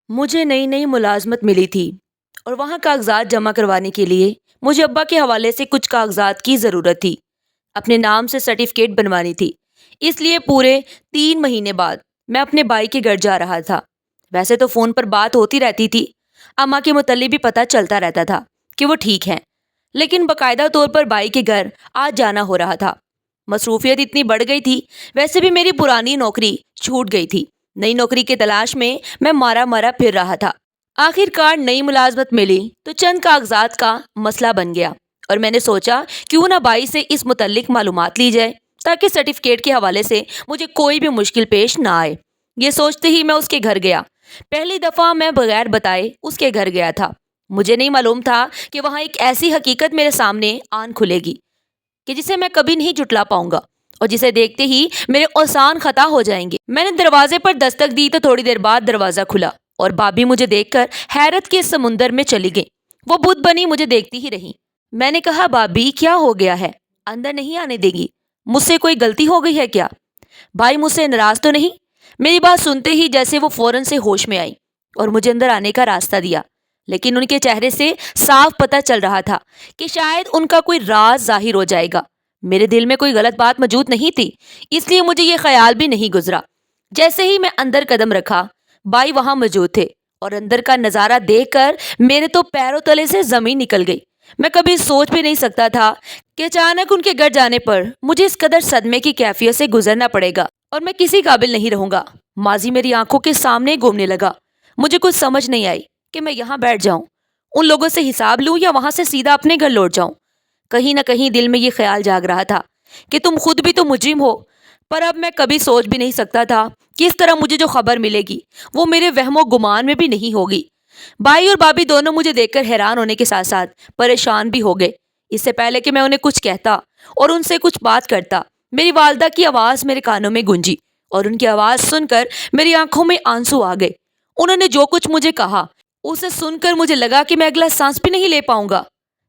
مجھے نئی نئی ملازمت ملی تھی اور وہاں کاغذات جمع کروانے کے لیے مجھے ابا کے حوالے سے کچھ کاغذات کی ضرورت تھی۔ اپنے نام سے سرٹیفکیٹ بنوانی تھی، اس لیے پورے 3 مہینے بعد میں اپنے بھائی کے گھر جا رہا تھا۔ ویسے تو فون پر بات ہوتی رہتی تھی، اماں کے متعلق بھی پتہ چلتا رہتا تھا کہ وہ ٹھیک ہیں، لیکن باقاعدہ طور پر بھائی کے گھر آج جانا ہو رہا تھا۔ مصروفیت اتنی بڑھ گئی تھی، ویسے بھی میری پرانی نوکری چھوٹ گئی تھی۔ نئی نوکری کی تلاش میں مارا مارا پھر رہا تھا۔ آخر کار نئی ملازمت ملی تو چند کاغذات کا مسئلہ بن گیا اور میں نے سوچا کیوں نہ بھائی سے اس متعلق معلومات لی جائے تاکہ سرٹیفکیٹ کے حوالے سے مجھے کوئی بھی مشکل پیش نہ آئے۔ یہ سوچتے ہی میں اس کے گھر گیا۔ پہلی دفعہ میں بغیر بتائے اس کے گھر گیا تھا۔ مجھے نہیں معلوم تھا کہ وہاں ایک ایسی حقیقت میرے سامنے آن کھلے گی کہ جسے میں کبھی نہیں جھٹلا پاؤں گا اور جسے دیکھتے ہی میرے اوسان خطا ہو جائیں گے۔ میں نے دروازے پر دستک دی تو تھوڑی دیر بعد دروازہ کھلا اور بھابھی مجھے دیکھ کر حیرت کے سمندر میں چلی گئی۔ وہ بت بنی مجھے دیکھتی ہی رہی۔ میں نے کہا، بھابھی کیا ہو گیا ہے؟ اندر نہیں آنے دے گی؟ مجھ سے کوئی غلطی ہو گئی ہے کیا؟ بھائی مجھ سے ناراض تو نہیں؟ میری بات سنتے ہی جیسے وہ فوراً سے ہوش میں آئی اور مجھے اندر آنے کا راستہ دیا، لیکن ان کے چہرے سے صاف پتہ چل رہا تھا کہ شاید ان کا کوئی راز ظاہر ہو جائے گا۔ میرے دل میں کوئی غلط بات موجود نہیں تھی، اس لیے مجھے یہ خیال بھی نہیں گزرا۔ جیسے ہی میں اندر قدم رکھا، بھائی وہاں موجود تھے اور اندر کا نظارہ دیکھ کر میرے تو پیروں تلے سے زمین نکل گئی۔ میں کبھی سوچ بھی نہیں سکتا تھا کہ اچانک ان کے گھر جانے پر مجھے اس قدر صدمے کی کیفیت سے گزرنا پڑے گا اور میں کسی قابل نہیں رہوں گا۔ ماضی میری آنکھوں کے سامنے گھومنے لگا۔ مجھے کچھ سمجھ نہیں آئی کہ میں یہاں بیٹھ جاؤں، ان لوگوں سے حساب لوں یا وہاں سے سیدھا اپنے گھر لوٹ جاؤں۔ کہیں نہ کہیں دل میں یہ خیال جاگ رہا تھا کہ تم خود بھی تو مجرم ہو، پر اب میں کبھی سوچ بھی نہیں سکتا تھا کہ اس طرح مجھے جو خبر ملے گی وہ میرے وہم و گمان میں بھی نہیں ہوگی۔ بھائی اور بھابھی دونوں مجھے دیکھ کر حیران ہونے کے ساتھ ساتھ پریشان بھی ہو گئے۔ اس سے پہلے کہ میں انہیں کچھ کہتا اور ان سے کچھ بات کرتا، میری والدہ کی آواز میرے کانوں میں گونجی اور ان کی آواز سن کر میری آنکھوں میں آنسو آ گئے۔ انہوں نے جو کچھ مجھے کہا اسے سن کر مجھے لگا کہ میں اگلا سانس بھی نہیں لے پاؤں گا۔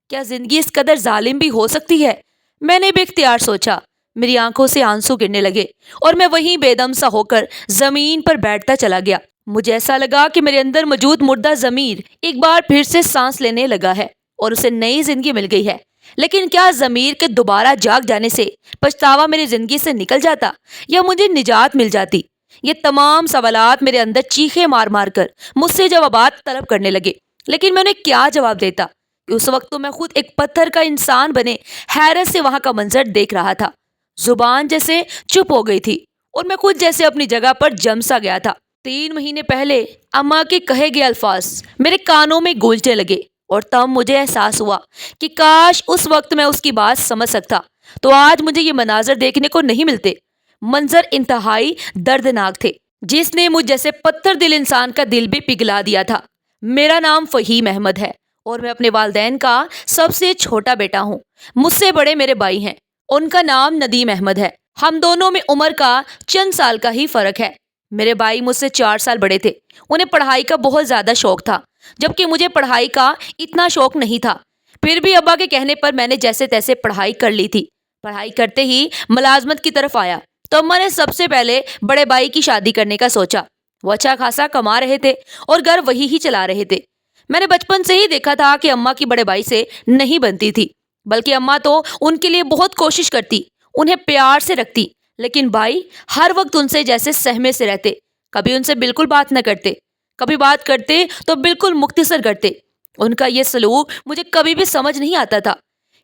کیا زندگی اس قدر ظالم بھی ہو سکتی ہے؟ میں نے بے اختیار سوچا۔ میری آنکھوں سے آنسو گرنے لگے اور میں وہیں بے دم سا ہو کر زمین پر بیٹھتا چلا گیا۔ مجھے ایسا لگا کہ میرے اندر موجود مردہ ضمیر ایک بار پھر سے سانس لینے لگا ہے اور اسے نئی زندگی مل گئی ہے۔ لیکن کیا ضمیر کے دوبارہ جاگ جانے سے پچھتاوا میری زندگی سے نکل جاتا یا مجھے نجات مل جاتی؟ یہ تمام سوالات میرے اندر چیخے مار مار کر مجھ سے جوابات طلب کرنے لگے، لیکن میں انہیں کیا جواب دیتا؟ اس وقت تو میں خود ایک پتھر کا انسان بنے حیرت سے وہاں کا منظر دیکھ رہا تھا۔ زبان جیسے چپ ہو گئی تھی اور میں خود جیسے اپنی جگہ پر جم سا گیا تھا۔ 3 مہینے پہلے اماں کے کہے گئے الفاظ میرے کانوں میں گونجنے لگے اور تب مجھے احساس ہوا کہ کاش اس وقت میں اس کی بات سمجھ سکتا تو آج مجھے یہ مناظر دیکھنے کو نہیں ملتے۔ منظر انتہائی دردناک تھے جس نے مجھ جیسے پتھر دل انسان کا دل بھی پگھلا دیا تھا۔ میرا نام فہیم احمد ہے اور میں اپنے والدین کا سب سے چھوٹا بیٹا ہوں۔ مجھ سے بڑے میرے بھائی ہیں، ان کا نام ندیم احمد ہے۔ ہم دونوں میں عمر کا چند سال کا ہی فرق ہے۔ میرے بھائی مجھ سے 4 سال بڑے تھے۔ انہیں پڑھائی کا بہت زیادہ شوق تھا، جبکہ مجھے پڑھائی کا اتنا شوق نہیں تھا۔ پھر بھی ابا کے کہنے پر میں نے جیسے تیسے پڑھائی کر لی تھی۔ پڑھائی کرتے ہی ملازمت کی طرف آیا تو اماں نے سب سے پہلے بڑے بھائی کی شادی کرنے کا سوچا۔ وہ اچھا خاصا کما رہے تھے اور گھر وہی ہی چلا رہے تھے۔ میں نے بچپن سے ہی دیکھا تھا کہ اماں کی بڑے بھائی سے نہیں بنتی تھی، بلکہ اماں تو ان کے لیے بہت کوشش کرتی، انہیں پیار سے رکھتی، لیکن بھائی ہر وقت ان سے جیسے سہمے سے رہتے۔ کبھی ان سے بالکل بات نہ کرتے، کبھی بات کرتے تو بالکل مختصر کرتے۔ ان کا یہ سلوک مجھے کبھی بھی سمجھ نہیں آتا تھا۔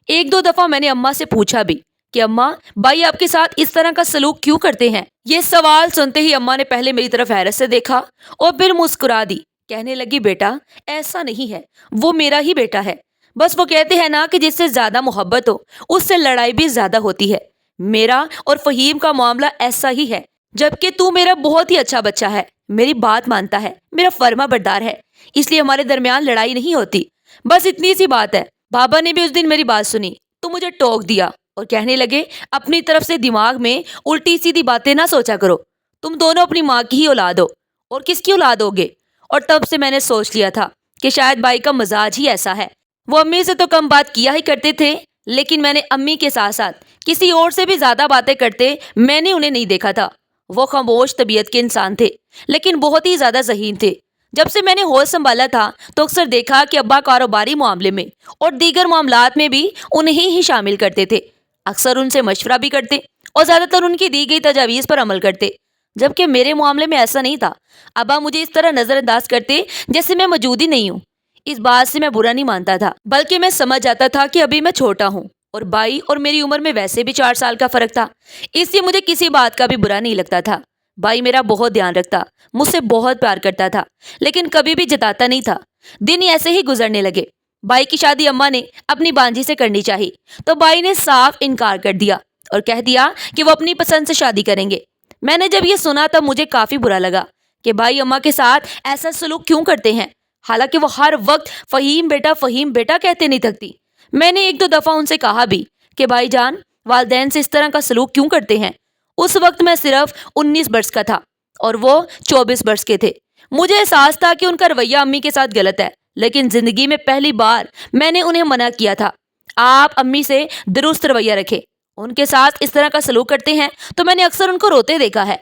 1-2 دفعہ میں نے اماں سے پوچھا بھی کہ اماں، بھائی آپ کے ساتھ اس طرح کا سلوک کیوں کرتے ہیں؟ یہ سوال سنتے ہی اماں نے پہلے میری طرف حیرت سے دیکھا اور پھر مسکرا دی۔ کہنے لگی، بیٹا ایسا نہیں ہے، وہ میرا ہی بیٹا ہے۔ بس وہ کہتے ہیں نا کہ جس سے زیادہ محبت ہو اس سے لڑائی بھی زیادہ ہوتی ہے۔ میرا اور فہیم کا معاملہ ایسا ہی ہے، جبکہ تو میرا بہت ہی اچھا بچہ ہے، میری بات مانتا ہے، میرا فرما بردار ہے، اس لیے ہمارے درمیان لڑائی نہیں ہوتی۔ بس اتنی سی بات ہے۔ بابا نے بھی اس دن میری بات سنی تو مجھے ٹوک دیا اور کہنے لگے، اپنی طرف سے دماغ میں الٹی سیدھی باتیں نہ سوچا کرو، تم دونوں اپنی ماں کی ہی اولاد ہو، اور کس کی اولاد ہوگے؟ اور تب سے میں نے سوچ لیا تھا کہ شاید بھائی کا مزاج ہی ایسا ہے۔ وہ امی سے تو کم بات کیا ہی کرتے تھے، لیکن میں نے امی کے ساتھ ساتھ کسی اور سے بھی زیادہ باتیں کرتے میں نے انہیں نہیں دیکھا تھا۔ وہ خاموش طبیعت کے انسان تھے، لیکن بہت ہی زیادہ ذہین تھے۔ जब से मैंने होश संभाला था तो अक्सर देखा कि अब्बा कारोबारी मामले में और दीगर मामलात में भी उन्हें ही शामिल करते थे। अक्सर उनसे मशवरा भी करते और ज्यादातर उनकी दी गई तजावीज़ पर अमल करते, जबकि मेरे मामले में ऐसा नहीं था। अब्बा मुझे इस तरह नजरअंदाज करते जैसे मैं मौजूद ही नहीं हूँ। इस बात से मैं बुरा नहीं मानता था, बल्कि मैं समझ जाता था कि अभी मैं छोटा हूँ और भाई और मेरी उम्र में वैसे भी 4 साल का फर्क था, इसलिए मुझे किसी बात का भी बुरा नहीं लगता था। भाई मेरा बहुत ध्यान रखता, मुझसे बहुत प्यार करता था, लेकिन कभी भी जताता नहीं था। दिन ऐसे ही गुजरने लगे। भाई की शादी अम्मा ने अपनी बांजी से करनी चाहिए, तो भाई ने साफ इनकार कर दिया और कह दिया कि वो अपनी पसंद से शादी करेंगे। मैंने जब ये सुना तब मुझे काफी बुरा लगा कि भाई अम्मा के साथ ऐसा सलूक क्यों करते हैं, हालांकि वो हर वक्त फहीम बेटा कहते नहीं थकती। मैंने एक दो दफा उनसे कहा भी कि भाईजान वालदैन से इस तरह का सलूक क्यों करते हैं। उस वक्त मैं सिर्फ 19 बरस का था और वो 24 बरस के थे। मुझे एहसास था कि उनका रवैया अम्मी के साथ गलत है, लेकिन जिंदगी में पहली बार मैंने उन्हें मना किया था। आप अम्मी से दुरुस्त रवैया रखें, उनके साथ इस तरह का सलूक करते हैं तो मैंने अक्सर उनको रोते देखा है।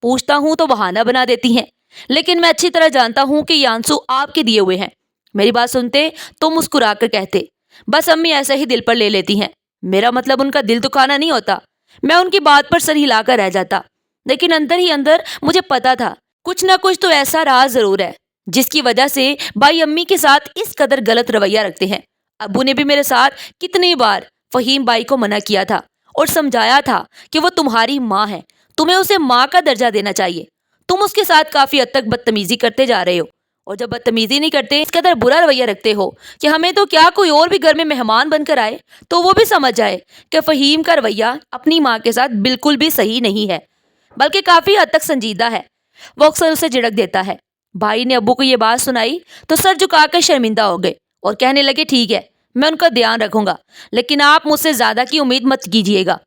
पूछता हूँ तो बहाना बना देती हैं, लेकिन मैं अच्छी तरह जानता हूँ कि ये आंसू आपके दिए हुए हैं। मेरी बात सुनते तो मुस्कुरा कर कहते, बस अम्मी ऐसे ही दिल पर ले लेती हैं। मेरा मतलब उनका दिल दुखाना नहीं होता। मैं उनकी बात पर सर हिलाकर रह जाता, लेकिन अंदर ही अंदर मुझे पता था कुछ ना कुछ तो ऐसा राज जरूर है जिसकी वजह से भाई अम्मी के साथ इस कदर गलत रवैया रखते हैं। अब्बू ने भी मेरे साथ कितनी बार फहीम भाई को मना किया था और समझाया था कि वो तुम्हारी माँ है, तुम्हें उसे माँ का दर्जा देना चाहिए। तुम उसके साथ काफी हद तक बदतमीजी करते जा रहे हो, और जब बदतमीजी नहीं करते इस कदर बुरा रवैया रखते हो कि हमें तो क्या कोई और भी घर में मेहमान बनकर आए तो वो भी समझ जाए कि फहीम का रवैया अपनी माँ के साथ बिल्कुल भी सही नहीं है, बल्कि काफी हद तक संजीदा है। वो अक्सर उसे झिड़क देता है। भाई ने अब्बू को ये बात सुनाई तो सर झुकाकर शर्मिंदा हो गए और कहने लगे, ठीक है मैं उनका ध्यान रखूंगा, लेकिन आप मुझसे ज्यादा की उम्मीद मत कीजिएगा।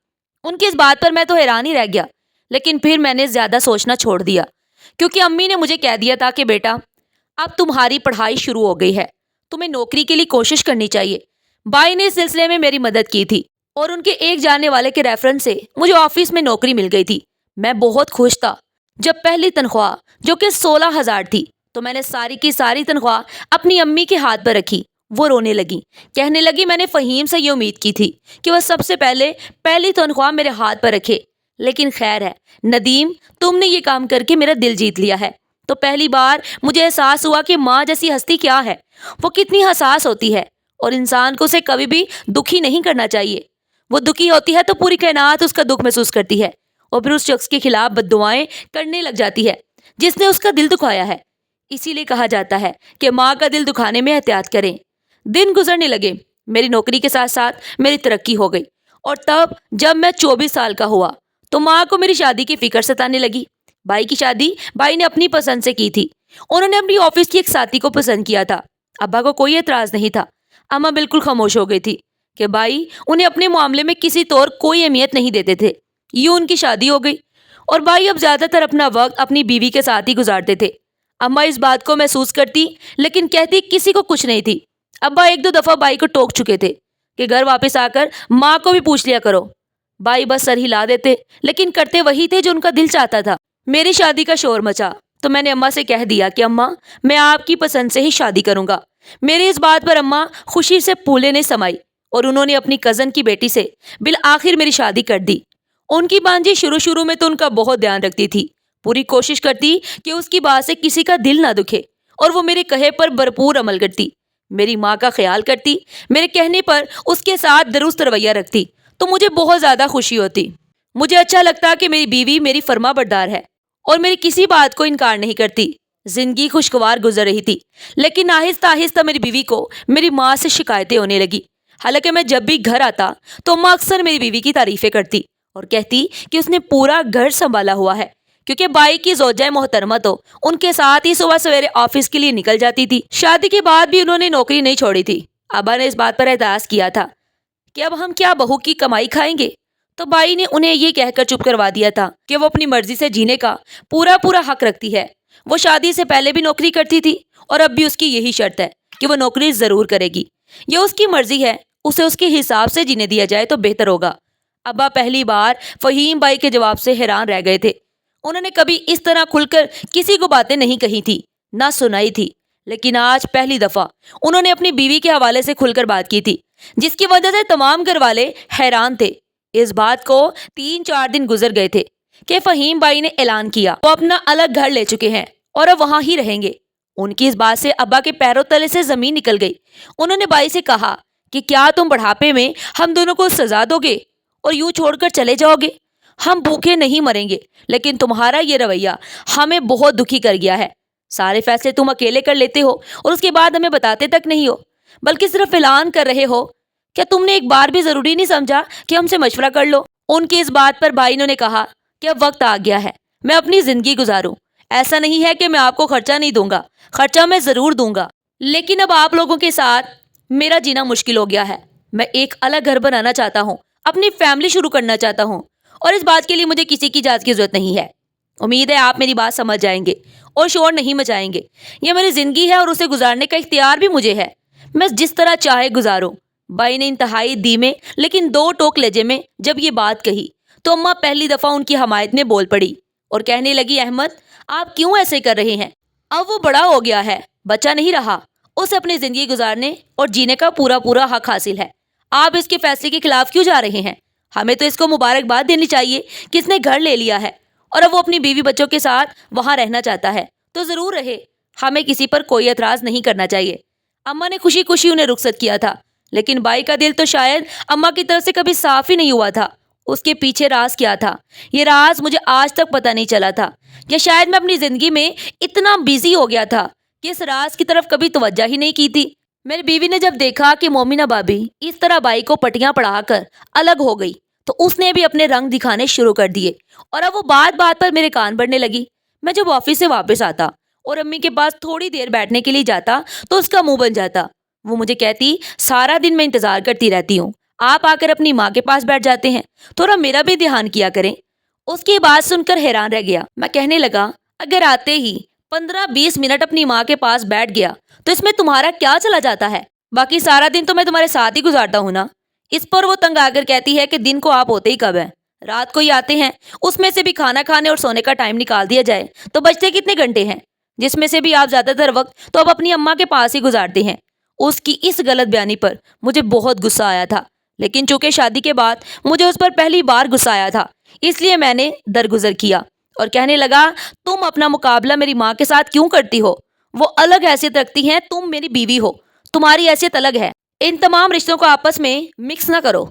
उनकी इस बात पर मैं तो हैरान ही रह गया, लेकिन फिर मैंने ज्यादा सोचना छोड़ दिया, क्योंकि अम्मी ने मुझे कह दिया था कि बेटा अब तुम्हारी पढ़ाई शुरू हो गई है, तुम्हें नौकरी के लिए कोशिश करनी चाहिए। भाई ने इस सिलसिले में मेरी मदद की थी और उनके एक जानने वाले के रेफरेंस से मुझे ऑफिस में नौकरी मिल गई थी। मैं बहुत खुश था। जब पहली तनख्वाह जो कि 16,000 थी तो मैंने सारी की सारी तनख्वाह अपनी अम्मी के हाथ पर रखी। वो रोने लगी, कहने लगी मैंने फहीम से ये उम्मीद की थी कि वह सबसे पहले पहली तनख्वाह मेरे हाथ पर रखे, लेकिन खैर है नदीम, तुमने ये काम करके मेरा दिल जीत लिया है। तो पहली बार मुझे एहसास हुआ कि माँ जैसी हस्ती क्या है, वो कितनी हसास होती है और इंसान को उसे कभी भी दुखी नहीं करना चाहिए। वो दुखी होती है तो पूरी कायनात उसका दुख महसूस करती है और फिर उस शख्स के खिलाफ बद्दुआएं करने लग जाती है जिसने उसका दिल दुखाया है। इसीलिए कहा जाता है कि माँ का दिल दुखाने में एहतियात करें। दिन गुजरने लगे, मेरी नौकरी के साथ साथ मेरी तरक्की हो गई, और तब जब मैं 24 साल का हुआ तो माँ को मेरी शादी की फिक्र सताने लगी। भाई की शादी भाई ने अपनी पसंद से की थी। उन्होंने अपनी ऑफिस की एक साथी को पसंद किया था। अब्बा को कोई एतराज नहीं था। अम्मा बिल्कुल खामोश हो गई थी कि भाई उन्हें अपने मामले में किसी तौर कोई अहमियत नहीं देते थे। यूं उनकी शादी हो गई और भाई अब ज्यादातर अपना वक्त अपनी बीवी के साथ ही गुजारते थे। अम्मा इस बात को महसूस करती, लेकिन कहती किसी को कुछ नहीं थी। अब्बा एक दो दफा भाई को टोक चुके थे कि घर वापस आकर माँ को भी पूछ लिया करो। भाई बस सर हिला देते, लेकिन करते वही थे जो उनका दिल चाहता था। मेरी शादी का शोर मचा तो मैंने अम्मा से कह दिया कि अम्मा मैं आपकी पसंद से ही शादी करूंगा। मेरी इस बात पर अम्मा खुशी से फूले नहीं समाई और उन्होंने अपनी कजन की बेटी से बिल आखिर मेरी शादी कर दी। उनकी बांजी शुरू शुरू में तो उनका बहुत ध्यान रखती थी, पूरी कोशिश करती कि उसकी बात से किसी का दिल ना दुखे, और वो मेरे कहे पर भरपूर अमल करती। मेरी माँ का ख्याल करती, मेरे कहने पर उसके साथ दुरुस्त रवैया रखती, तो मुझे बहुत ज्यादा खुशी होती। मुझे अच्छा लगता कि मेरी बीवी मेरी फर्मा बरदार है और मेरी किसी बात को इनकार नहीं करती। जिंदगी खुशगवार गुजर रही थी, लेकिन आहिस्ता आहिस्ता मेरी बीवी को मेरी माँ से शिकायतें होने लगी। हालांकि मैं जब भी घर आता तो माँ अक्सर मेरी बीवी की तारीफें करती और कहती कि उसने पूरा घर संभाला हुआ है, क्योंकि भाई की ज़ौजाए मोहतरमा तो उनके साथ ही सुबह सवेरे ऑफिस के लिए निकल जाती थी। शादी के बाद भी उन्होंने नौकरी नहीं छोड़ी थी। अब्बा ने इस बात पर एतराज किया था कि अब हम क्या बहू की कमाई खाएंगे, तो भाई ने उन्हें ये कहकर चुप करवा दिया था कि वो अपनी मर्जी से जीने का पूरा पूरा हक रखती है। वो शादी से पहले भी नौकरी करती थी और अब भी उसकी यही शर्त है कि वो नौकरी जरूर करेगी। ये उसकी मर्जी है, उसे उसके हिसाब से जीने दिया जाए तो बेहतर होगा। अब्बा पहली बार फहीम भाई के जवाब से हैरान रह गए थे। उन्होंने कभी इस तरह खुलकर किसी को बातें नहीं कही थी। ना सुनाई थी। लेकिन आज पहली दफा उन्होंने अपनी बीवी के हवाले से खुलकर बात की थी, जिसकी वजह से तमाम घर वाले हैरान थे। इस बात को 3-4 दिन गुजर गए थे कि फहीम भाई ने ऐलान किया वो अपना अलग घर ले चुके हैं और अब वहां ही रहेंगे। उनकी इस बात से अब्बा के पैरों तले से जमीन निकल गई। उन्होंने भाई से कहा कि क्या तुम बुढ़ापे में हम दोनों को सजा दोगे और यूं छोड़कर चले जाओगे? हम भूखे नहीं मरेंगे, लेकिन तुम्हारा ये रवैया हमें बहुत दुखी कर गया है। सारे फैसले तुम अकेले कर लेते हो और उसके बाद हमें बताते तक नहीं हो, बल्कि सिर्फ ऐलान कर रहे हो। क्या तुमने एक बार भी जरूरी नहीं समझा कि हमसे मशवरा कर लो? उनकी इस बात पर भाई ने कहा कि अब वक्त आ गया है, मैं अपनी जिंदगी गुजारूं। ऐसा नहीं है कि मैं आपको खर्चा नहीं दूंगा, खर्चा मैं जरूर दूंगा, लेकिन अब आप लोगों के साथ मेरा जीना मुश्किल हो गया है। मैं एक अलग घर बनाना चाहता हूँ, अपनी फैमिली शुरू करना चाहता हूँ, और इस बात के लिए मुझे किसी की इजाजत की जरूरत नहीं है। उम्मीद है आप मेरी बात समझ जाएंगे और शोर नहीं मचाएंगे। ये मेरी जिंदगी है और उसे गुजारने का इख्तियार भी मुझे है। मैं जिस तरह चाहे गुजारूं। भाई ने इंतहाई धीमे लेकिन दो टोक लहजे में जब ये बात कही तो अम्मा पहली दफा उनकी हमायत में बोल पड़ी और कहने लगी, अहमद आप क्यों ऐसे कर रहे हैं? अब वो बड़ा हो गया है, बच्चा नहीं रहा। उसे अपनी जिंदगी गुजारने और जीने का पूरा पूरा हक हासिल है। आप इसके फैसले के खिलाफ क्यों जा रहे हैं? हमें तो इसको मुबारकबाद देनी चाहिए कि इसने घर ले लिया है और अब वो अपनी बीवी बच्चों के साथ वहां रहना चाहता है तो जरूर रहे। हमें किसी पर कोई एतराज नहीं करना चाहिए। अम्मा ने खुशी खुशी उन्हें रुखसत किया था, लेकिन बाई का दिल तो शायद अम्मा की तरफ से कभी साफ ही नहीं हुआ था। उसके पीछे राज क्या था, ये राज मुझे आज तक पता नहीं चला था, या शायद मैं अपनी जिंदगी में इतना बिजी हो गया था कि इस राज की तरफ कभी तवज्जो ही नहीं की थी। मेरी बीवी ने जब देखा कि मोमिना भाभी इस तरह बाई को पटियां पढ़ाकर अलग हो गई तो उसने भी अपने रंग दिखाने शुरू कर दिए और अब वो बात बात पर मेरे कान भरने लगी। मैं जब ऑफिस से वापस आता और अम्मी के पास थोड़ी देर बैठने के लिए जाता तो उसका मुंह बन जाता। वो मुझे कहती, सारा दिन मैं इंतजार करती रहती हूँ, आप आकर अपनी माँ के पास बैठ जाते हैं, थोड़ा मेरा भी ध्यान किया करें। उसकी बात सुनकर हैरान रह गया। मैं कहने लगा, अगर आते ही 15-20 मिनट अपनी माँ के पास बैठ गया तो इसमें तुम्हारा क्या चला जाता है? बाकी सारा दिन तो मैं तुम्हारे साथ ही गुजारता हूँ ना। इस पर वो तंग आकर कहती है कि दिन को आप होते ही कब है? रात को ही आते हैं, उसमें से भी खाना खाने और सोने का टाइम निकाल दिया जाए तो बचते कितने घंटे हैं, जिसमें से भी आप ज्यादातर वक्त तो अब अपनी अम्मा के पास ही गुजारते हैं। उसकी इस गलत बयानी पर मुझे बहुत गुस्सा आया था, लेकिन चूंकि शादी के बाद मुझे उस पर पहली बार गुस्सा आया था, इसलिए मैंने दरगुजर किया और कहने लगा, तुम अपना मुकाबला मेरी माँ के साथ क्यों करती हो? वो अलग हैसियत रखती हैं, तुम मेरी बीवी हो, तुम्हारी हैसियत अलग है। इन तमाम रिश्तों को आपस में मिक्स ना करो।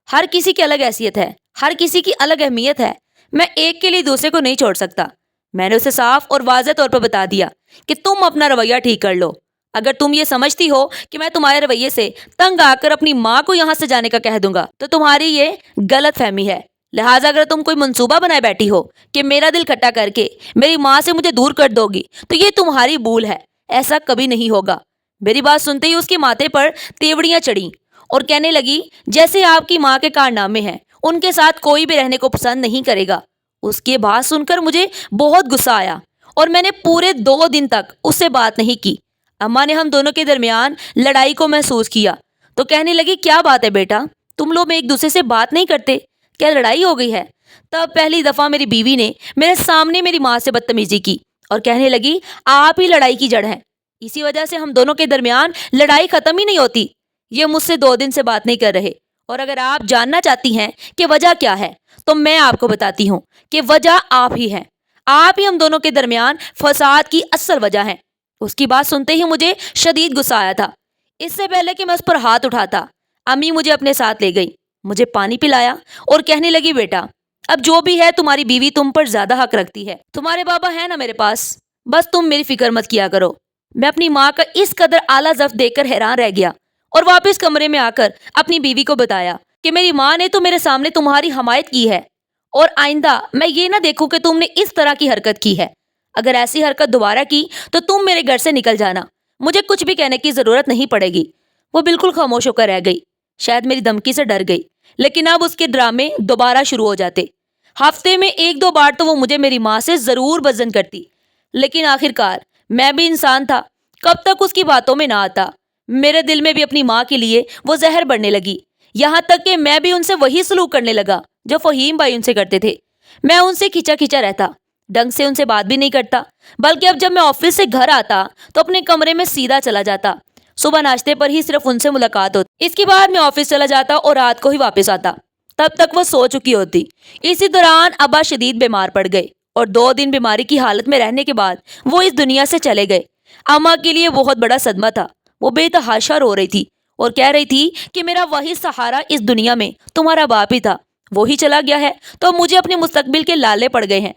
हर किसी की अलग हैसियत है, हर किसी की अलग अहमियत है। मैं एक के लिए दूसरे को नहीं छोड़ सकता। मैंने उसे साफ और वाज़ेह तौर पर बता दिया कि तुम अपना रवैया ठीक कर लो। अगर तुम ये समझती हो कि मैं तुम्हारे रवैये से तंग आकर अपनी माँ को यहाँ से जाने का कह दूंगा तो तुम्हारी ये गलत फहमी है। लिहाजा अगर तुम कोई मंसूबा बनाए बैठी हो कि मेरा दिल खट्टा करके मेरी माँ से मुझे दूर कर दोगी तो ये तुम्हारी भूल है, ऐसा कभी नहीं होगा। मेरी बात सुनते ही उसके माथे पर तेवड़ियां चढ़ी और कहने लगी, जैसे आपकी माँ के कारनामे हैं, उनके साथ कोई भी रहने को पसंद नहीं करेगा। उसकी बात सुनकर मुझे बहुत गुस्सा आया और मैंने पूरे 2 दिन तक उससे बात नहीं की। अम्मा ने हम दोनों के दरमियान लड़ाई को महसूस किया तो कहने लगी, क्या बात है बेटा, तुम लोग एक दूसरे से बात नहीं करते, क्या लड़ाई हो गई है? तब पहली दफा मेरी बीवी ने मेरे सामने मेरी माँ से बदतमीजी की और कहने लगी, आप ही लड़ाई की जड़ हैं, इसी वजह से हम दोनों के दरमियान लड़ाई खत्म ही नहीं होती। ये मुझसे 2 दिन से बात नहीं कर रहे और अगर आप जानना चाहती हैं कि वजह क्या है तो मैं आपको बताती हूँ कि वजह आप ही हैं। आप ही हम दोनों के दरमियान फसाद की असल वजह है। उसकी बात सुनते ही मुझे शदीद गुस्सा आया था। इससे पहले कि मैं उस पर हाथ उठाता, अम्मी मुझे अपने साथ ले गई, मुझे पानी पिलाया और कहने लगी, बेटा अब जो भी है तुम्हारी बीवी तुम पर ज्यादा हक रखती है, तुम्हारे बाबा है ना मेरे पास, बस तुम मेरी फिक्र मत किया करो। मैं अपनी माँ का इस कदर आला ज़ब्त देखकर हैरान रह गया और वापस कमरे में आकर अपनी बीवी को बताया कि मेरी माँ ने तो मेरे सामने तुम्हारी हमायत की है और आइंदा मैं ये ना देखूं कि तुमने इस तरह की हरकत की है। अगर ऐसी हरकत दोबारा की तो तुम मेरे घर से निकल जाना, मुझे कुछ भी कहने की जरूरत नहीं पड़ेगी। वो बिल्कुल खामोश होकर रह गई, शायद मेरी धमकी से डर गई, लेकिन अब उसके ड्रामे दोबारा शुरू हो जाते। हफ्ते में 1-2 बार तो वो मुझे मेरी माँ से जरूर बजन करती, लेकिन आखिरकार मैं भी इंसान था, कब तक उसकी बातों में ना आता। मेरे दिल में भी अपनी माँ के लिए वो जहर बढ़ने लगी, यहाँ तक कि मैं भी उनसे वही सलूक करने लगा जो फहीम भाई उनसे करते थे। मैं उनसे खिंचा खिंचा रहता, ढंग से उनसे बात भी नहीं करता, बल्कि अब जब मैं ऑफिस से घर आता तो अपने कमरे में सीधा चला जाता। सुबह नाश्ते पर ही सिर्फ उनसे मुलाकात होती। इसके बाद मैं ऑफिस चला जाता और रात को ही वापस आता। तब तक वो सो चुकी होती। इसी दौरान अब्बा शदीद बीमार पड़ गए और 2 दिन बीमारी की हालत में रहने के बाद वो इस दुनिया से चले गए। अम्मा के लिए बहुत बड़ा सदमा था। वो बेतहाशा रो रही थी और कह रही थी कि मेरा वही सहारा इस दुनिया में तुम्हारा बाप ही था, वो ही चला गया है तो मुझे अपने मुस्तकबिल के लाले पड़ गए हैं।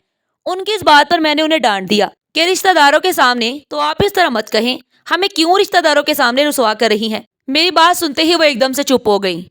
उनकी इस बात पर मैंने उन्हें डांट दिया कि रिश्तेदारों के सामने तो आप इस तरह मत कहें, हमें क्यों रिश्तेदारों के सामने रुसवा कर रही हैं। मेरी बात सुनते ही वो एकदम से चुप हो गई।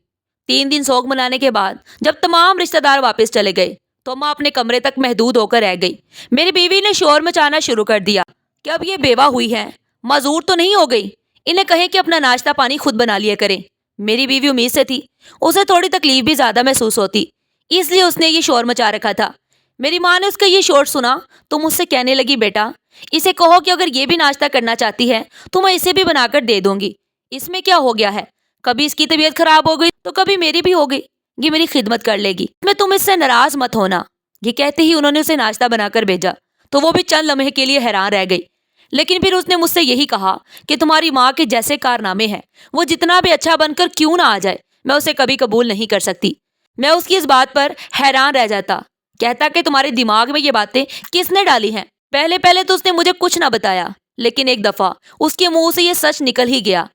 3 दिन सोग मनाने के बाद जब तमाम रिश्तेदार वापस चले गए तो अम्मा अपने कमरे तक महदूद होकर रह गई। मेरी बीवी ने शोर मचाना शुरू कर दिया कि अब ये बेवा हुई है, मजूर तो नहीं हो गई, इन्हें कहें कि अपना नाश्ता पानी खुद बना लिया करें। मेरी बीवी उम्मीद से थी, उसे थोड़ी तकलीफ भी ज्यादा महसूस होती, इसलिए उसने ये शोर मचा रखा था। मेरी माँ ने उसका ये शोर सुना तो मुझसे कहने लगी, बेटा इसे कहो कि अगर ये भी नाश्ता करना चाहती है तो मैं इसे भी बनाकर दे दूंगी, इसमें क्या हो गया है, कभी इसकी तबीयत खराब हो गई तो कभी मेरी भी हो गई, ये मेरी खिदमत कर लेगी, मैं तुम इससे नाराज मत होना। ये कहते ही उन्होंने उसे नाश्ता बनाकर भेजा तो वो भी चंद लम्हे के लिए हैरान रह गई। लेकिन फिर उसने मुझसे यही कहा कि तुम्हारी माँ के जैसे कारनामे हैं, वो जितना भी अच्छा बनकर क्यों ना आ जाए, मैं उसे कभी कबूल नहीं कर सकती। मैं उसकी इस बात पर हैरान रह जाता। कहता कि तुम्हारे दिमाग में ये बातें किसने डाली हैं। पहले पहले तो उसने मुझे कुछ ना बताया, लेकिन एक दफा उसके मुंह से ये सच निकल ही गया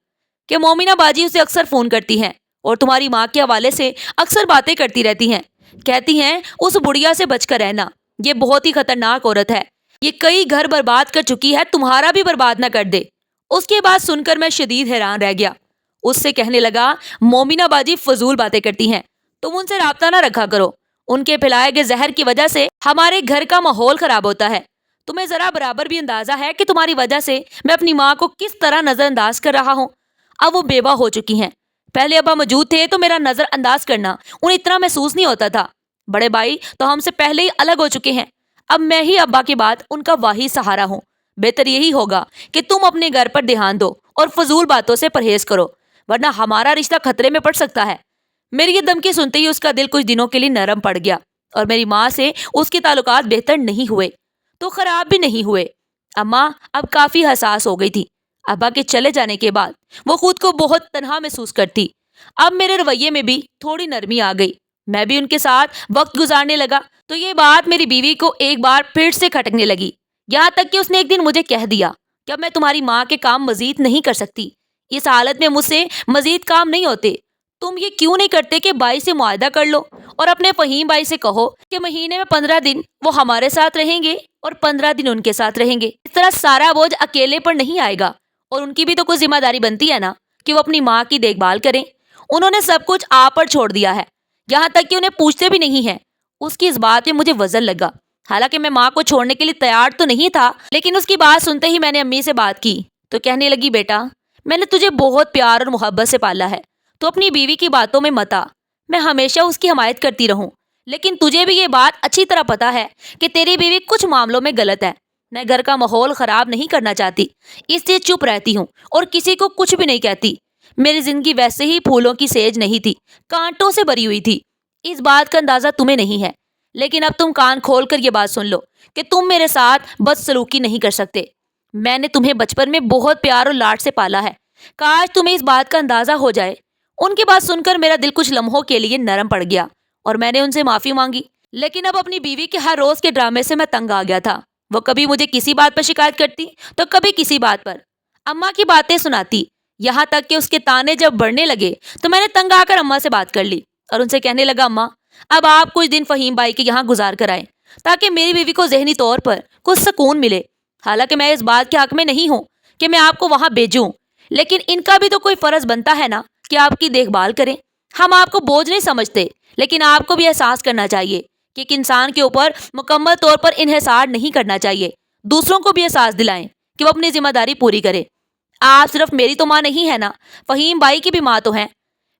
कि मोमिना बाजी उसे अक्सर फोन करती हैं और तुम्हारी माँ के हवाले से अक्सर बातें करती रहती हैं। कहती हैं उस बुढ़िया से बचकर रहना, ये बहुत ही खतरनाक औरत है, ये कई घर बर्बाद कर चुकी है, तुम्हारा भी बर्बाद ना कर दे। उसके बाद सुनकर मैं शदीद हैरान रह गया। उससे कहने लगा, मोमिना बाजी फजूल बातें करती हैं, तुम उनसे राब्ता ना रखा करो, उनके फैलाए गए जहर की वजह से हमारे घर का माहौल खराब होता है। तुम्हें जरा बराबर भी अंदाजा है कि तुम्हारी वजह से मैं अपनी माँ को किस तरह नजरअंदाज कर रहा हूँ। अब वो बेवा हो चुकी हैं, पहले अब्बा मौजूद थे तो मेरा नजरअंदाज करना उन्हें इतना महसूस नहीं होता था। बड़े भाई तो हमसे पहले ही अलग हो चुके हैं, अब मैं ही अब्बा के बाद उनका वाही सहारा हूँ। बेहतर यही होगा कि तुम अपने घर पर ध्यान दो और फजूल बातों से परहेज करो, वरना हमारा रिश्ता खतरे में पड़ सकता है। मेरी ये धमकी सुनते ही उसका दिल कुछ दिनों के लिए नरम पड़ गया और मेरी माँ से उसके ताल्लुकात बेहतर नहीं हुए तो खराब भी नहीं हुए। अम्मा अब काफी हसास हो गई थी। अब्बा के चले जाने के बाद वो खुद को बहुत तन्हा महसूस करती। अब मेरे रवैये में भी थोड़ी नरमी आ गई, मैं भी उनके साथ वक्त गुजारने लगा। तो ये बात मेरी बीवी को एक बार फिर से खटकने लगी, यहाँ तक कि उसने एक दिन मुझे कह दिया कि अब मैं तुम्हारी माँ के काम मजीद नहीं कर सकती, इस हालत में मुझसे मजीद काम नहीं होते। तुम ये क्यों नहीं करते कि बाई से मुआहदा कर लो और अपने फहीम भाई से कहो कि महीने में 15 दिन वो हमारे साथ रहेंगे और 15 दिन उनके साथ रहेंगे। इस तरह सारा बोझ अकेले पर नहीं आएगा और उनकी भी तो कुछ जिम्मेदारी बनती है ना कि वो अपनी माँ की देखभाल करें। उन्होंने सब कुछ आप पर छोड़ दिया है, यहाँ तक कि उन्हें पूछते भी नहीं है। उसकी इस बात में मुझे वजन लगा। हालांकि मैं माँ को छोड़ने के लिए तैयार तो नहीं था, लेकिन उसकी बात सुनते ही मैंने अम्मी से बात की तो कहने लगी, बेटा मैंने तुझे बहुत प्यार और मोहब्बत से पाला है, तो अपनी बीवी की बातों में मत आ, मैं हमेशा उसकी हमायत करती रहूं। लेकिन तुझे भी ये बात अच्छी तरह पता है कि तेरी बीवी कुछ मामलों में गलत है। मैं घर का माहौल खराब नहीं करना चाहती, इसलिए चुप रहती हूँ और किसी को कुछ भी नहीं कहती। मेरी जिंदगी वैसे ही फूलों की सेज नहीं थी, कांटों से भरी हुई थी। इस बात का अंदाजा तुम्हें नहीं है, लेकिन अब तुम कान खोल कर ये बात सुन लो कि तुम मेरे साथ बदसलूकी नहीं कर सकते। मैंने तुम्हें बचपन में बहुत प्यार और लाड से पाला है, काश तुम्हें इस बात का अंदाजा हो जाए। उनकी बात सुनकर मेरा दिल कुछ लम्हों के लिए नरम पड़ गया और मैंने उनसे माफी मांगी। लेकिन अब अपनी बीवी के हर रोज के ड्रामे से मैं तंग आ गया था। वो कभी मुझे किसी बात पर शिकायत करती तो कभी किसी बात पर अम्मा की बातें सुनाती, यहाँ तक कि उसके ताने जब बढ़ने लगे तो मैंने तंग आकर अम्मा से बात कर ली और उनसे कहने लगा, अम्मा अब आप कुछ दिन फहीम भाई के यहाँ गुजार कर आए ताकि मेरी बीवी को जहनी तौर पर कुछ सुकून मिले। हालांकि मैं इस बात के हक में नहीं हूँ कि मैं आपको वहाँ भेजूं, लेकिन इनका भी तो कोई फर्ज बनता है ना कि आपकी देखभाल करें। हम आपको बोझ नहीं समझते, लेकिन आपको भी एहसास करना चाहिए कि एक इंसान के ऊपर मुकम्मल तौर पर इन्हिसार नहीं करना चाहिए। दूसरों को भी एहसास दिलाएं कि वो अपनी जिम्मेदारी पूरी करे। आप सिर्फ मेरी तो माँ नहीं है ना, फहीम भाई की भी माँ तो हैं।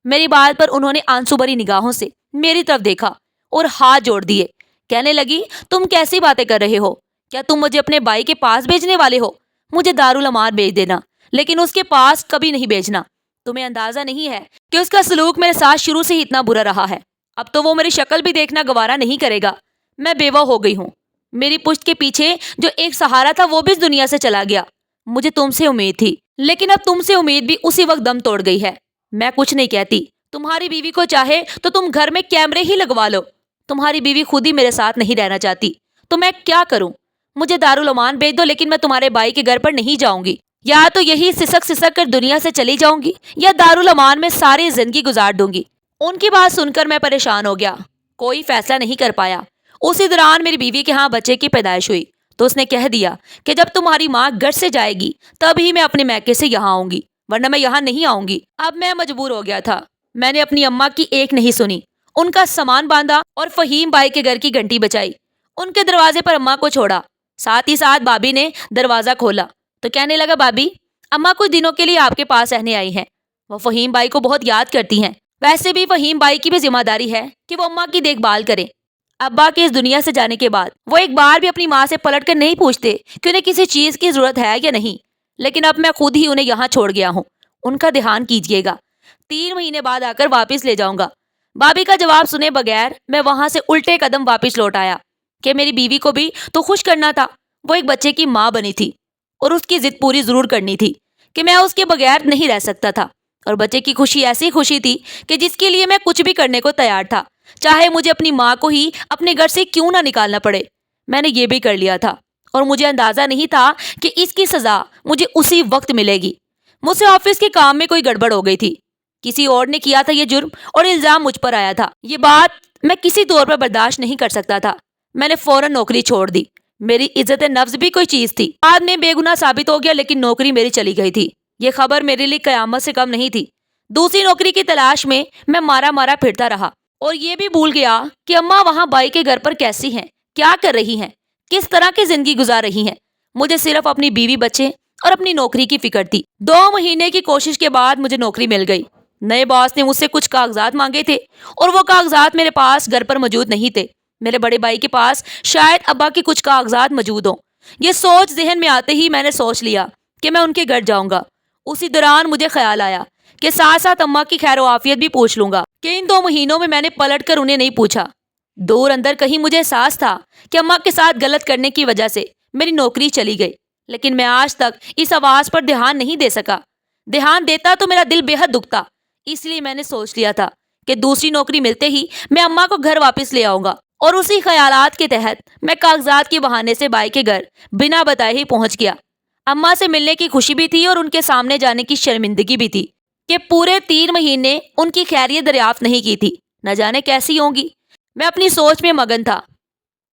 मेरी बात पर उन्होंने आंसू भरी निगाहों से मेरी तरफ देखा और हाथ जोड़ दिए। कहने लगी, तुम कैसी बातें कर रहे हो? क्या तुम मुझे अपने भाई के पास भेजने वाले हो? मुझे दारुल अमान भेज देना, लेकिन उसके पास कभी नहीं भेजना। तुम्हें अंदाजा नहीं है कि उसका सलूक मेरे साथ शुरू से ही इतना बुरा रहा है। अब तो वो मेरी शक्ल भी देखना गवारा नहीं करेगा। मैं बेवा हो गई हूँ। मेरी पुश्त के पीछे जो एक सहारा था वो भी इस दुनिया से चला गया। मुझे तुमसे उम्मीद थी, लेकिन अब तुमसे उम्मीद भी उसी वक्त दम तोड़ गई है। मैं कुछ नहीं कहती, तुम्हारी बीवी को चाहे तो तुम घर में कैमरे ही लगवा लो। तुम्हारी बीवी खुद ही मेरे साथ नहीं रहना चाहती, तो मैं क्या करूं? मुझे दारुल अमान भेज दो, लेकिन मैं तुम्हारे भाई के घर पर नहीं जाऊंगी। या तो यही सिसक सिसक कर दुनिया से चली जाऊंगी, या दारुल अमान में सारी जिंदगी गुजार दूंगी। उनकी बात सुनकर मैं परेशान हो गया, कोई फैसला नहीं कर पाया। उसी दौरान मेरी बीवी के यहाँ बच्चे की पैदाइश हुई, तो उसने कह दिया कि जब तुम्हारी माँ घर से जाएगी तभी मैं अपने मैके से यहाँ आऊंगी, वरना मैं यहाँ नहीं आऊंगी। अब मैं मजबूर हो गया था। मैंने अपनी अम्मा की एक नहीं सुनी, उनका सामान बांधा और फहीम भाई के घर की घंटी बजाई। उनके दरवाजे पर अम्मा को छोड़ा, साथ ही साथ भाभी ने दरवाजा खोला तो कहने लगा, भाभी, अम्मा कुछ दिनों के लिए आपके पास रहने आई हैं। वो फहीम भाई को बहुत याद करती हैं। वैसे भी फहीम भाई की भी जिम्मेदारी है कि वो अम्मा की देखभाल करें। अब्बा के इस दुनिया से जाने के बाद वो एक बार भी अपनी माँ से पलट कर नहीं पूछते कि उन्हें किसी चीज की जरूरत है या नहीं। लेकिन अब मैं खुद ही उन्हें यहाँ छोड़ गया हूँ, उनका ध्यान कीजिएगा। 3 महीने बाद आकर वापिस ले जाऊंगा। भाभी का जवाब सुने बगैर मैं वहां से उल्टे कदम वापिस लौट आया कि मेरी बीवी को भी तो खुश करना था। वो एक बच्चे की माँ बनी थी और उसकी जिद पूरी जरूर करनी थी कि मैं उसके बगैर नहीं रह सकता था। और बच्चे की खुशी ऐसी खुशी थी कि जिसके लिए मैं कुछ भी करने को तैयार था, चाहे मुझे अपनी माँ को ही अपने घर से क्यों ना निकालना पड़े। मैंने ये भी कर लिया था और मुझे अंदाजा नहीं था कि इसकी सजा मुझे उसी वक्त मिलेगी। मुझसे ऑफिस के काम में कोई गड़बड़ हो गई थी। किसी और ने किया था ये जुर्म और इल्जाम मुझ पर आया था। ये बात मैं किसी तौर पर बर्दाश्त नहीं कर सकता था। मैंने फौरन नौकरी छोड़ दी। मेरी इज्जत नफ्स भी कोई चीज थी। बाद में बेगुनाह साबित हो गया, लेकिन नौकरी मेरी चली गई थी। ये खबर मेरे लिए कयामत से कम नहीं थी। दूसरी नौकरी की तलाश में मैं मारा मारा फिरता रहा और ये भी भूल गया कि अम्मा वहाँ भाई के घर पर कैसी हैं, क्या कर रही हैं, किस तरह की जिंदगी गुजार रही हैं। मुझे सिर्फ अपनी बीवी, बच्चे और अपनी नौकरी की फिक्र थी। 2 महीने की कोशिश के बाद मुझे नौकरी मिल गई। नए बॉस ने मुझसे कुछ कागजात मांगे थे और वो कागजात मेरे पास घर पर मौजूद नहीं थे। मेरे बड़े भाई के पास शायद अब्बा के कुछ कागजात मौजूद हों। ये सोच जहन में आते ही मैंने सोच लिया कि मैं उनके घर जाऊंगा। उसी दौरान मुझे ख्याल आया कि साथ साथ अम्मा की खैर आफियत भी पूछ लूंगा। कि इन 2 महीनों में मैंने पलट कर उन्हें नहीं पूछा। दूर अंदर कहीं मुझे एहसास था कि अम्मा के साथ गलत करने की वजह से मेरी नौकरी चली गई, लेकिन मैं आज तक इस आवाज पर ध्यान नहीं दे सका। ध्यान देता तो मेरा दिल बेहद दुखता। इसलिए मैंने सोच लिया था कि दूसरी नौकरी मिलते ही मैं अम्मा को घर वापस ले आऊंगा। और उसी ख्यालात के तहत मैं कागजात के बहाने से भाई के घर बिना बताए ही पहुंच गया। अम्मा से मिलने की खुशी भी थी और उनके सामने जाने की शर्मिंदगी भी थी कि पूरे 3 महीने उनकी खैरियत दरियाफ्त नहीं की थी, न जाने कैसी होंगी। मैं अपनी सोच में मगन था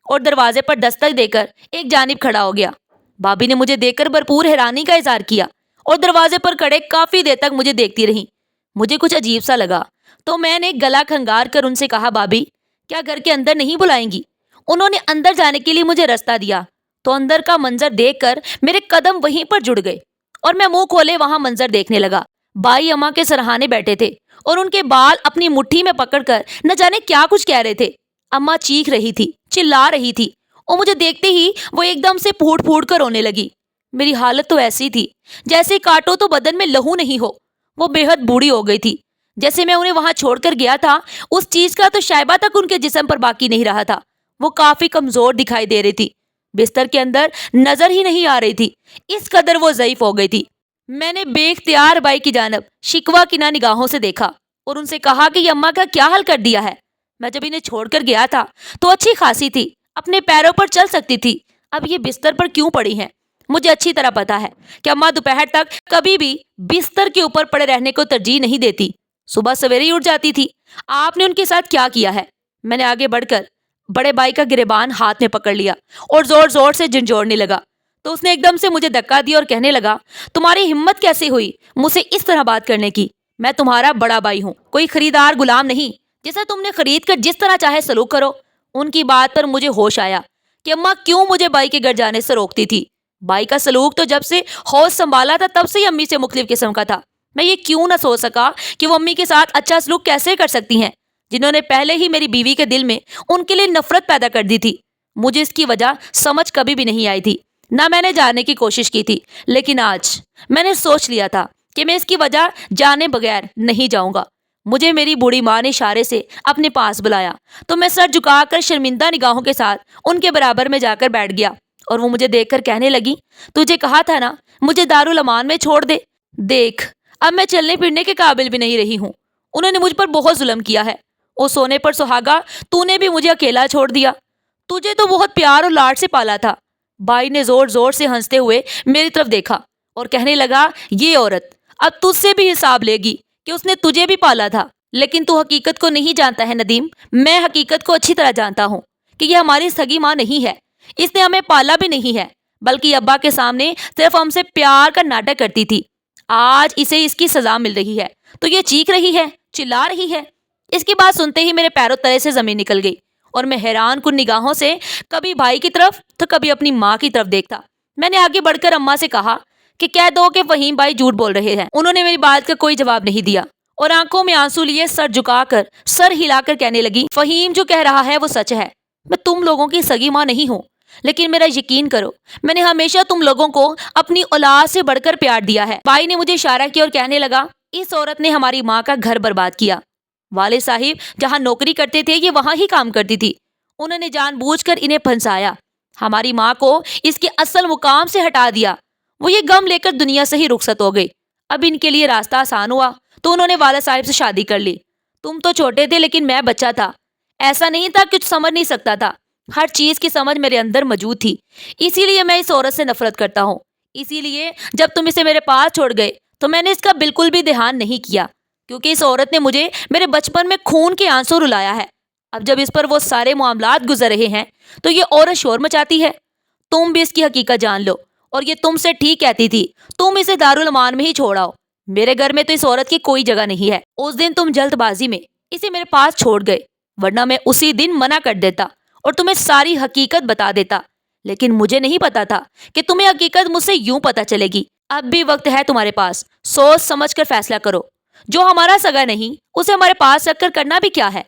और दरवाजे पर दस्तक देकर एक जानिब खड़ा हो गया। भाभी ने मुझे देखकर भरपूर हैरानी का इजहार किया और दरवाजे पर खड़े काफी देर तक मुझे देखती रही। मुझे कुछ अजीब सा लगा तो मैंने गला खंगार कर उनसे कहा, भाभी, क्या घर के अंदर नहीं बुलाएंगी? उन्होंने अंदर जाने के लिए मुझे रास्ता दिया तो अंदर का मंजर देखकर मेरे कदम वहीं पर जुड़ गए और मैं मुंह खोले वहां मंजर देखने लगा। भाई अम्मा के सरहाने बैठे थे और उनके बाल अपनी मुट्ठी में पकड़कर न जाने क्या कुछ कह रहे थे। अम्मा चीख रही थी, चिल्ला रही थी और मुझे देखते ही वो एकदम से फूट फूट कर रोने लगी। मेरी हालत तो ऐसी थी जैसे काटो तो बदन में लहू नहीं हो। वो बेहद बूढ़ी हो गई थी। जैसे मैं उन्हें वहां छोड़कर गया था, उस चीज का तो शायबा तक उनके जिस्म पर बाकी नहीं रहा था। वो काफी कमजोर दिखाई दे रही थी, बिस्तर के अंदर नजर ही नहीं आ रही थी, इस कदर वो ज़ईफ हो गई थी। मैंने बेख्तियार भाई की जानब शिकवा की ना निगाहों से देखा और उनसे कहा कि ये अम्मा का क्या हाल कर दिया है। मैं जब इन्हें छोड़कर गया था तो अच्छी खासी थी, अपने पैरों पर चल सकती थी, अब ये बिस्तर पर क्यों पड़ी हैं? मुझे अच्छी तरह पता है कि अम्मा दोपहर तक कभी भी बिस्तर के ऊपर पड़े रहने को तरजीह नहीं देती, सुबह सवेरे ही उठ जाती थी। आपने उनके साथ क्या किया है? मैंने आगे बढ़कर बड़े भाई का गिरेबान हाथ में पकड़ लिया और जोर जोर से झंझोड़ने लगा तो उसने एकदम से मुझे धक्का दिया और कहने लगा, तुम्हारी हिम्मत कैसे हुई मुझसे इस तरह बात करने की? मैं तुम्हारा बड़ा भाई हूँ, कोई खरीदार गुलाम नहीं जिसे तुमने खरीद कर जिस तरह चाहे सलूक करो। उनकी बात पर मुझे होश आया कि अम्मा क्यों मुझे भाई के घर जाने से रोकती थी। भाई का सलूक तो जब से होश संभाला था तब से ही अम्मी से मुख्तलिफ किस्म का था। मैं ये क्यों ना सोच सका कि वो अम्मी के साथ अच्छा सलूक कैसे कर सकती हैं, जिन्होंने पहले ही मेरी बीवी के दिल में उनके लिए नफरत पैदा कर दी थी। मुझे इसकी वजह समझ कभी भी नहीं आई थी, ना मैंने जानने की कोशिश की थी, लेकिन आज मैंने सोच लिया था कि मैं इसकी वजह जाने बगैर नहीं जाऊंगा। مجھے میری بوڑھی ماں نے اشارے سے اپنے پاس بلایا تو میں سر جھکا کر شرمندہ نگاہوں کے ساتھ ان کے برابر میں جا کر بیٹھ گیا، اور وہ مجھے دیکھ کر کہنے لگی، تجھے کہا تھا نا مجھے دارالامان میں چھوڑ دے، دیکھ اب میں چلنے پھرنے کے قابل بھی نہیں رہی ہوں۔ انہوں نے مجھ پر بہت ظلم کیا ہے، وہ سونے پر سہاگا تو نے بھی مجھے اکیلا چھوڑ دیا، تجھے تو بہت پیار اور لاڈ سے پالا تھا۔ بھائی نے زور زور سے ہنستے ہوئے میری طرف دیکھا اور کہنے لگا، یہ عورت اب تجھ سے بھی حساب لے گی کہ اس نے تجھے بھی پالا تھا، لیکن تو حقیقت کو نہیں جانتا ہے ندیم، میں حقیقت کو اچھی طرح جانتا ہوں کہ یہ ہماری سگی ماں نہیں ہے، اس نے ہمیں پالا بھی نہیں ہے، بلکہ ابا کے سامنے صرف ہم سے پیار کا ناٹک کرتی تھی۔ آج اسے اس کی سزا مل رہی ہے تو یہ چیخ رہی ہے، چلا رہی ہے۔ اس کی بات سنتے ہی میرے پیروں تلے سے زمین نکل گئی اور میں حیران کن نگاہوں سے کبھی بھائی کی طرف تو کبھی اپنی ماں کی طرف دیکھتا۔ میں نے آگے بڑھ کر اماں سے کہا کہ کہہ دو کہ فہیم بھائی جھوٹ بول رہے ہیں۔ انہوں نے میری بات کا کوئی جواب نہیں دیا اور آنکھوں میں آنسو لیے سر جھکا کر سر ہلا کر کہنے لگی، فہیم جو کہہ رہا ہے وہ سچ ہے، میں تم لوگوں کی سگی ماں نہیں ہوں، لیکن میرا یقین کرو میں نے ہمیشہ تم لوگوں کو اپنی اولاد سے بڑھ کر پیار دیا ہے۔ بھائی نے مجھے اشارہ کیا اور کہنے لگا، اس عورت نے ہماری ماں کا گھر برباد کیا، والد صاحب جہاں نوکری کرتے تھے یہ وہاں ہی کام کرتی تھی، انہوں نے جان بوجھ کر انہیں پھنسایا، ہماری ماں کو اس کے اصل مقام سے ہٹا دیا، وہ یہ غم لے کر دنیا سے ہی رخصت ہو گئی۔ اب ان کے لیے راستہ آسان ہوا تو انہوں نے والد صاحب سے شادی کر لی۔ تم تو چھوٹے تھے لیکن میں بچہ تھا، ایسا نہیں تھا کچھ سمجھ نہیں سکتا تھا، ہر چیز کی سمجھ میرے اندر موجود تھی، اسی لیے میں اس عورت سے نفرت کرتا ہوں۔ اسی لیے جب تم اسے میرے پاس چھوڑ گئے تو میں نے اس کا بالکل بھی دھیان نہیں کیا، کیونکہ اس عورت نے مجھے میرے بچپن میں خون کے آنسو رلایا ہے۔ اب جب اس پر وہ سارے معاملات گزر رہے ہیں تو یہ عورت شور مچاتی ہے۔ تم بھی اس کی حقیقت جان لو، اور یہ تم سے ٹھیک کہتی تھی، تم اسے دارالامان میں ہی چھوڑ آؤ، میرے گھر میں تو اس عورت کی کوئی جگہ نہیں ہے۔ اس دن تم جلد بازی میں اسے میرے پاس چھوڑ گئے، ورنہ میں اسی دن منع کر دیتا اور تمہیں ساری حقیقت بتا دیتا، لیکن مجھے نہیں پتا تھا کہ تمہیں حقیقت مجھ سے یوں پتا چلے گی۔ اب بھی وقت ہے تمہارے پاس، سوچ سمجھ کر فیصلہ کرو، جو ہمارا سگا نہیں اسے ہمارے پاس رکھ کر کرنا بھی کیا ہے۔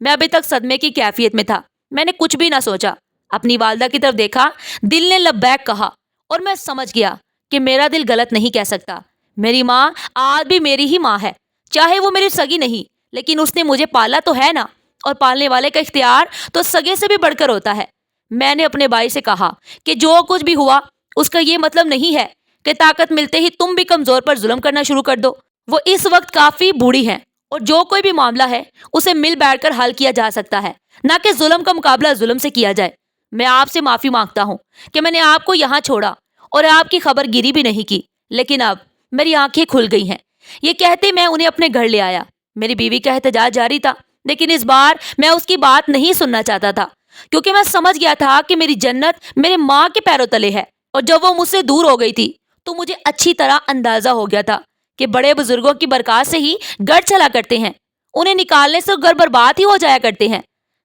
میں ابھی تک صدمے کی کیفیت میں تھا، میں نے کچھ بھی نہ سوچا، اپنی والدہ کی طرف دیکھا، دل نے لبیک کہا اور میں سمجھ گیا کہ میرا دل غلط نہیں کہہ سکتا۔ میری ماں آج بھی میری ہی ماں ہے، چاہے وہ میری سگی نہیں، لیکن اس نے مجھے پالا تو ہے نا، اور پالنے والے کا اختیار تو سگے سے بھی بڑھ کر ہوتا ہے۔ میں نے اپنے بھائی سے کہا کہ جو کچھ بھی ہوا اس کا یہ مطلب نہیں ہے کہ طاقت ملتے ہی تم بھی کمزور پر ظلم کرنا شروع کر دو۔ وہ اس وقت کافی بوڑھی ہیں اور جو کوئی بھی معاملہ ہے اسے مل بیٹھ کر حل کیا جا سکتا ہے، نہ کہ ظلم کا مقابلہ ظلم سے کیا جائے۔ میں آپ سے معافی مانگتا ہوں کہ میں نے آپ کو یہاں چھوڑا اور آپ کی خبر گیری بھی نہیں کی، لیکن اب میری آنکھیں کھل گئی ہیں۔ یہ کہتے میں انہیں اپنے گھر لے آیا۔ میری بیوی کا احتجاج جاری تھا، لیکن اس بار میں اس کی بات نہیں سننا چاہتا تھا، کیونکہ میں سمجھ گیا تھا کہ میری جنت میرے ماں کے پیروں تلے ہے، اور جب وہ مجھ سے دور ہو گئی تھی تو مجھے اچھی طرح اندازہ ہو گیا تھا کہ بڑے بزرگوں کی برکات سے ہی گھر چلا کرتے ہیں، انہیں نکالنے سے گھر برباد ہی ہو جایا کرتے ہیں۔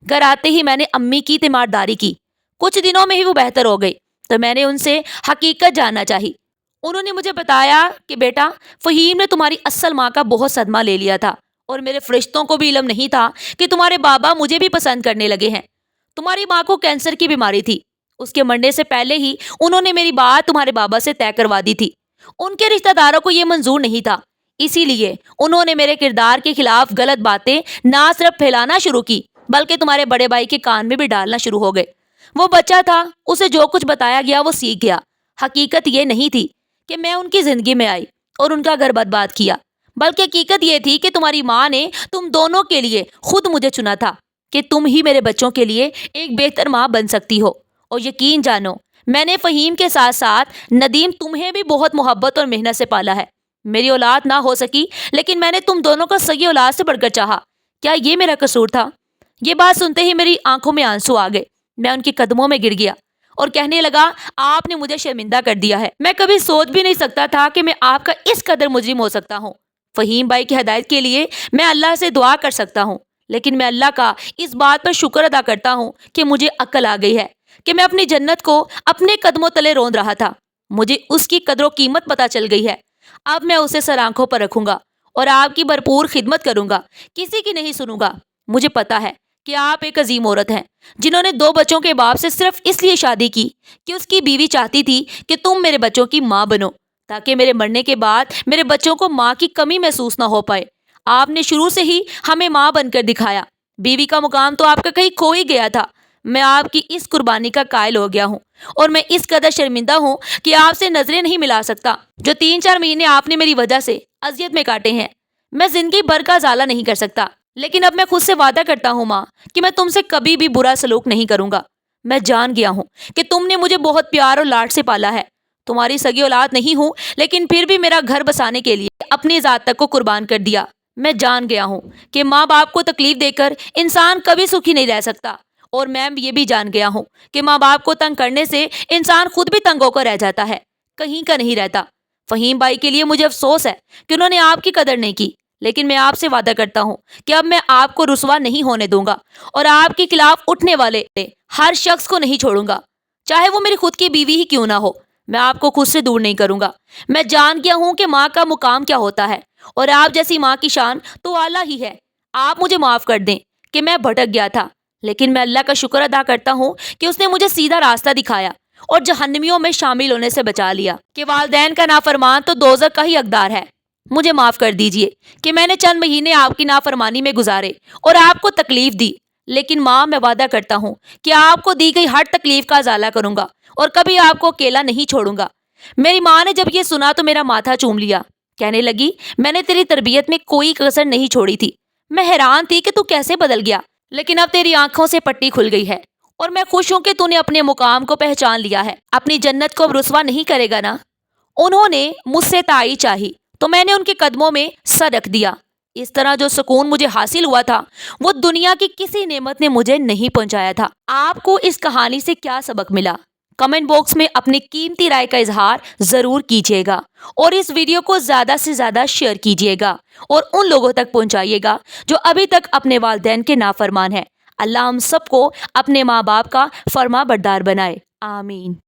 گھر آتے ہی میں نے امی کی تیمارداری کی، کچھ دنوں میں ہی وہ بہتر ہو گئی تو میں نے ان سے حقیقت جاننا چاہی۔ انہوں نے مجھے بتایا کہ بیٹا، فہیم نے تمہاری اصل ماں کا بہت صدمہ لے لیا تھا، اور میرے فرشتوں کو بھی علم نہیں تھا کہ تمہارے بابا مجھے بھی پسند کرنے لگے ہیں۔ تمہاری ماں کو کینسر کی بیماری تھی، اس کے مرنے سے پہلے ہی انہوں نے میری بات تمہارے بابا سے طے کروا دی تھی۔ ان کے رشتہ داروں کو یہ منظور نہیں تھا، اسی لیے انہوں نے میرے کردار کے خلاف غلط باتیں نہ صرف پھیلانا شروع کی بلکہ تمہارے بڑے بھائی کے کان میں بھی ڈالنا شروع ہو گئے۔ وہ بچہ تھا، اسے جو کچھ بتایا گیا وہ سیکھ گیا۔ حقیقت یہ نہیں تھی کہ میں ان کی زندگی میں آئی اور ان کا گھر برباد کیا، بلکہ حقیقت یہ تھی کہ تمہاری ماں نے تم دونوں کے لیے خود مجھے چنا تھا کہ تم ہی میرے بچوں کے لیے ایک بہتر ماں بن سکتی ہو۔ اور یقین جانو، میں نے فہیم کے ساتھ ساتھ ندیم تمہیں بھی بہت محبت اور محنت سے پالا ہے۔ میری اولاد نہ ہو سکی لیکن میں نے تم دونوں کو سگی اولاد سے بڑھ کر چاہا۔ کیا یہ میرا قصور تھا؟ یہ بات سنتے ہی میری آنکھوں میں آنسو آ گئے، میں ان کے قدموں میں گر گیا اور کہنے لگا، آپ نے مجھے شرمندہ کر دیا ہے، میں کبھی سوچ بھی نہیں سکتا تھا کہ میں آپ کا اس قدر مجرم ہو سکتا ہوں۔ فہیم بھائی کی ہدایت کے لیے میں اللہ سے دعا کر سکتا ہوں، لیکن میں اللہ کا اس بات پر شکر ادا کرتا ہوں کہ مجھے عقل آ گئی ہے کہ میں اپنی جنت کو اپنے قدموں تلے روند رہا تھا۔ مجھے اس کی قدر و قیمت پتہ چل گئی ہے، اب میں اسے سر آنکھوں پر رکھوں گا اور آپ کی بھرپور خدمت کروں گا، کسی کی نہیں سنوں گا۔ مجھے پتا ہے کہ آپ ایک عظیم عورت ہیں جنہوں نے 2 بچوں کے باپ سے صرف اس لیے شادی کی کہ اس کی بیوی چاہتی تھی کہ تم میرے بچوں کی ماں بنو، تاکہ میرے مرنے کے بعد میرے بچوں کو ماں کی کمی محسوس نہ ہو پائے۔ आपने शुरू से ही हमें माँ बनकर दिखाया। बीवी का मुकाम तो आपका कहीं खो ही गया था। मैं आपकी इस कुर्बानी का कायल हो गया हूँ और मैं इस कदर शर्मिंदा हूँ कि आपसे नजरें नहीं मिला सकता। जो 3-4 महीने आपने मेरी वजह से अजियत में काटे हैं, मैं जिंदगी भर का ज़ाला नहीं कर सकता। लेकिन अब मैं खुद से वादा करता हूँ माँ कि मैं तुमसे कभी भी बुरा सलूक नहीं करूँगा। मैं जान गया हूँ कि तुमने मुझे बहुत प्यार और लाड से पाला है। तुम्हारी सगी औलाद नहीं हूँ, लेकिन फिर भी मेरा घर बसाने के लिए अपनी ज़ात तक को कुर्बान कर दिया। मैं जान गया हूँ कि माँ बाप को तकलीफ देकर इंसान कभी सुखी नहीं रह सकता। और मैं ये भी जान गया हूँ कि माँ बाप को तंग करने से इंसान खुद भी तंग होकर रह जाता है, कहीं का नहीं रहता। फहीम भाई के लिए मुझे अफसोस है कि उन्होंने आपकी कदर नहीं की, लेकिन मैं आपसे वादा करता हूँ कि अब मैं आपको रुसवा नहीं होने दूंगा और आपके खिलाफ उठने वाले हर शख्स को नहीं छोड़ूंगा, चाहे वो मेरी खुद की बीवी ही क्यों ना हो। मैं आपको खुद से दूर नहीं करूंगा। मैं जान गया हूँ कि माँ का मुकाम क्या होता है और आप जैसी माँ की शान तो आला ही है। आप मुझे माफ कर दें कि मैं भटक गया था, लेकिन मैं अल्लाह का शुक्र अदा करता हूँ कि उसने मुझे सीधा रास्ता दिखाया और जहन्नमियों में शामिल होने से बचा लिया। कि वालदैन का नाफरमान तो दोज़ख का ही हकदार है। मुझे माफ कर दीजिए कि मैंने चंद महीने आपकी नाफरमानी में गुजारे और आपको तकलीफ दी, लेकिन माँ मैं वादा करता हूँ कि आपको दी गई हर तकलीफ का अजाला करूंगा और कभी आपको अकेला नहीं छोड़ूंगा। मेरी माँ ने जब ये सुना तो मेरा माथा चूम लिया। कहने लगी, मैंने तेरी तरबियत में कोई कसर नहीं छोड़ी थी। मैं हैरान थी कि तू कैसे बदल गया, लेकिन अब तेरी आंखों से पट्टी खुल गई है और मैं खुश हूं कि तूने अपने मुकाम को पहचान लिया है। अपनी जन्नत को अब रुसवा नहीं करेगा ना। उन्होंने मुझसे ताई चाही तो मैंने उनके कदमों में सर रख दिया। इस तरह जो सुकून मुझे हासिल हुआ था वो दुनिया की किसी नेमत ने मुझे नहीं पहुंचाया था। आपको इस कहानी से क्या सबक मिला? कमेंट बॉक्स में अपनी कीमती राय का इजहार जरूर कीजिएगा और इस वीडियो को ज्यादा से ज्यादा शेयर कीजिएगा और उन लोगों तक पहुंचाइएगा जो अभी तक अपने वालिदैन के नाफरमान हैं। अल्लाह हम सबको अपने माँ बाप का फर्मा बरदार बनाए। आमीन।